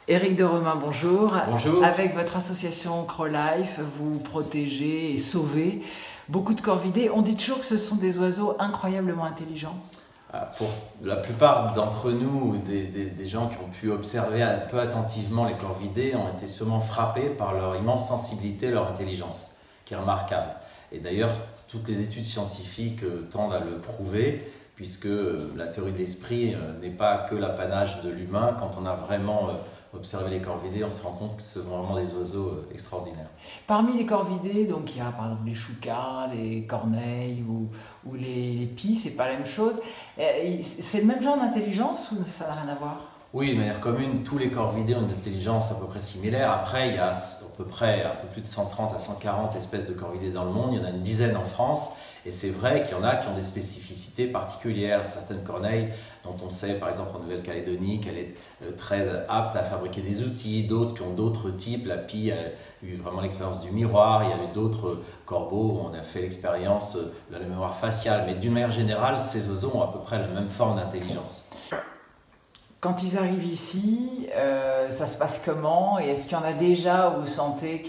Éric de Romain, bonjour. Bonjour. Avec votre association CrowLife, vous protégez et sauvez beaucoup de corvidés. On dit toujours que ce sont des oiseaux incroyablement intelligents. Pour la plupart d'entre nous, des gens qui ont pu observer un peu attentivement les corvidés ont été sûrement frappés par leur immense sensibilité, leur intelligence, qui est remarquable. Et d'ailleurs, toutes les études scientifiques tendent à le prouver, puisque la théorie de l'esprit n'est pas que l'apanage de l'humain. Quand on a vraiment observé les corvidés, on se rend compte que ce sont vraiment des oiseaux extraordinaires. Parmi les corvidés, donc il y a par exemple les choucas, les corneilles ou les pies, c'est pas la même chose. C'est le même genre d'intelligence ou ça n'a rien à voir? Oui, de manière commune, tous les corvidés ont une intelligence à peu près similaire. Après, il y a à peu près un peu plus de 130 à 140 espèces de corvidés dans le monde. Il y en a une dizaine en France. Et c'est vrai qu'il y en a qui ont des spécificités particulières. Certaines corneilles, dont on sait par exemple en Nouvelle-Calédonie qu'elle est très apte à fabriquer des outils, d'autres qui ont d'autres types. La pie a eu vraiment l'expérience du miroir. Il y a eu d'autres corbeaux où on a fait l'expérience de la mémoire faciale. Mais d'une manière générale, ces oiseaux ont à peu près la même forme d'intelligence. Quand ils arrivent ici, ça se passe comment? Et est-ce qu'il y en a déjà où vous sentez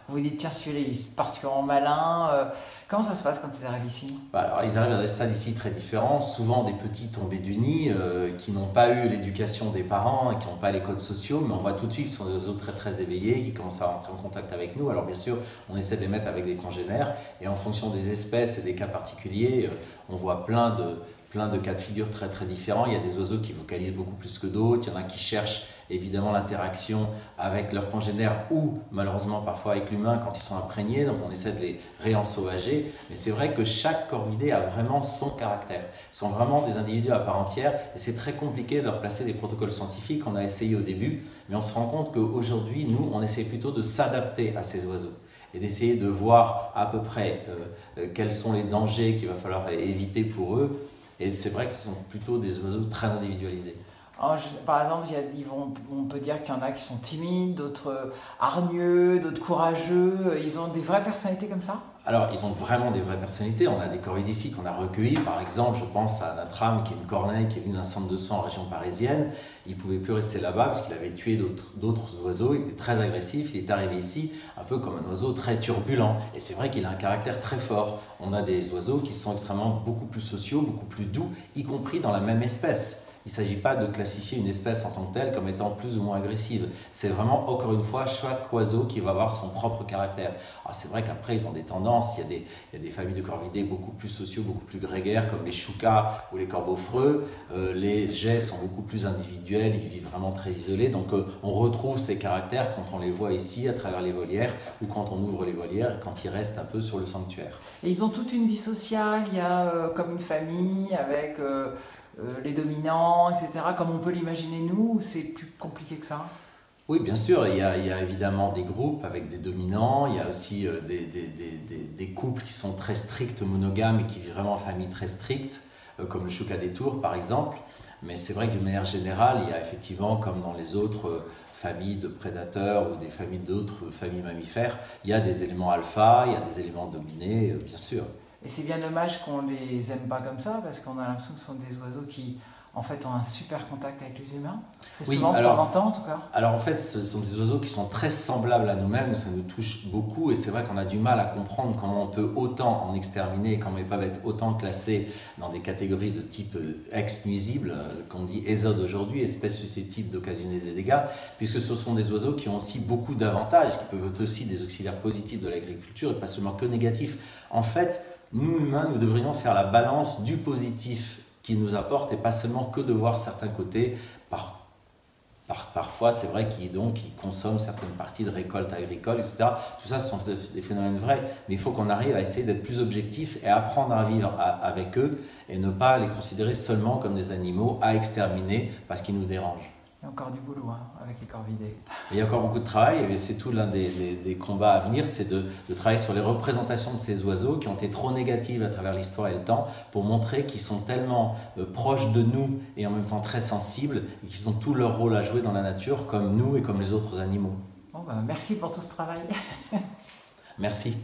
vous dites tiens celui-là il est particulièrement malin? Comment ça se passe quand ils arrivent ici? Alors, ils arrivent à des stades ici très différents, souvent des petits tombés du nid qui n'ont pas eu l'éducation des parents et qui n'ont pas les codes sociaux, mais on voit tout de suite qu'ils sont des oiseaux très très éveillés, qui commencent à rentrer en contact avec nous. Alors bien sûr, on essaie de les mettre avec des congénères et en fonction des espèces et des cas particuliers, on voit plein de cas de figure très très différents. Il y a des oiseaux qui vocalisent beaucoup plus que d'autres, il y en a qui cherchent évidemment l'interaction avec leurs congénères ou malheureusement parfois avec l'humain quand ils sont imprégnés, donc on essaie de les réensauvager. Mais c'est vrai que chaque corvidé a vraiment son caractère. Ce sont vraiment des individus à part entière et c'est très compliqué de leur placer des protocoles scientifiques. On a essayé au début, mais on se rend compte qu'aujourd'hui, nous, on essaie plutôt de s'adapter à ces oiseaux et d'essayer de voir à peu près quels sont les dangers qu'il va falloir éviter pour eux. Et c'est vrai que ce sont plutôt des oiseaux très individualisés. Par exemple, on peut dire qu'il y en a qui sont timides, d'autres hargneux, d'autres courageux. Ils ont des vraies personnalités comme ça? Alors, ils ont vraiment des vraies personnalités. On a des corvidés ici qu'on a recueillis. Par exemple, je pense à notre âme qui est une corneille qui est venue d'un centre de soins en région parisienne. Il ne pouvait plus rester là-bas parce qu'il avait tué d'autres oiseaux. Il était très agressif. Il est arrivé ici un peu comme un oiseau très turbulent. Et c'est vrai qu'il a un caractère très fort. On a des oiseaux qui sont extrêmement beaucoup plus sociaux, beaucoup plus doux, y compris dans la même espèce. Il ne s'agit pas de classifier une espèce en tant que telle comme étant plus ou moins agressive. C'est vraiment, encore une fois, chaque oiseau qui va avoir son propre caractère. Alors c'est vrai qu'après, ils ont des tendances. Il y a des familles de corvidés beaucoup plus sociaux, beaucoup plus grégaires, comme les choucas ou les corbeaux-freux. Les geais sont beaucoup plus individuels, ils vivent vraiment très isolés. Donc on retrouve ces caractères quand on les voit ici, à travers les volières, ou quand on ouvre les volières, et quand ils restent un peu sur le sanctuaire. Et ils ont toute une vie sociale, il y a comme une famille avec les dominants, etc., comme on peut l'imaginer nous, ou c'est plus compliqué que ça? Oui, bien sûr, il y a évidemment des groupes avec des dominants, il y a aussi des couples qui sont très stricts, monogames et qui vivent vraiment en famille très stricte, comme le choucas des Tours par exemple. Mais c'est vrai que d'une manière générale, il y a effectivement, comme dans les autres familles de prédateurs ou des familles d'autres familles mammifères, il y a des éléments alpha, il y a des éléments dominés, bien sûr. Et c'est bien dommage qu'on les aime pas comme ça, parce qu'on a l'impression que ce sont des oiseaux qui, en fait, ont un super contact avec les humains. C'est Oui, souvent ce qu'on entend, en tout cas. alors en fait, ce sont des oiseaux qui sont très semblables à nous-mêmes, ça nous touche beaucoup et c'est vrai qu'on a du mal à comprendre comment on peut autant en exterminer, comment ils peuvent être autant classés dans des catégories de type ex-nuisible, qu'on dit ésode aujourd'hui, espèces susceptibles d'occasionner des dégâts, puisque ce sont des oiseaux qui ont aussi beaucoup d'avantages, qui peuvent être aussi des auxiliaires positifs de l'agriculture et pas seulement que négatifs. En fait, nous humains, nous devrions faire la balance du positif qu'ils nous apportent et pas seulement que de voir certains côtés. Parfois, c'est vrai qu'ils consomment certaines parties de récoltes agricoles, etc. Tout ça, ce sont des phénomènes vrais, mais il faut qu'on arrive à essayer d'être plus objectif et apprendre à vivre avec eux et ne pas les considérer seulement comme des animaux à exterminer parce qu'ils nous dérangent. Il y a encore du boulot avec les corvidés. Il y a encore beaucoup de travail et c'est tout l'un des combats à venir, c'est de travailler sur les représentations de ces oiseaux qui ont été trop négatives à travers l'histoire et le temps pour montrer qu'ils sont tellement proches de nous et en même temps très sensibles et qu'ils ont tout leur rôle à jouer dans la nature comme nous et comme les autres animaux. Bon, ben, merci pour tout ce travail. Merci.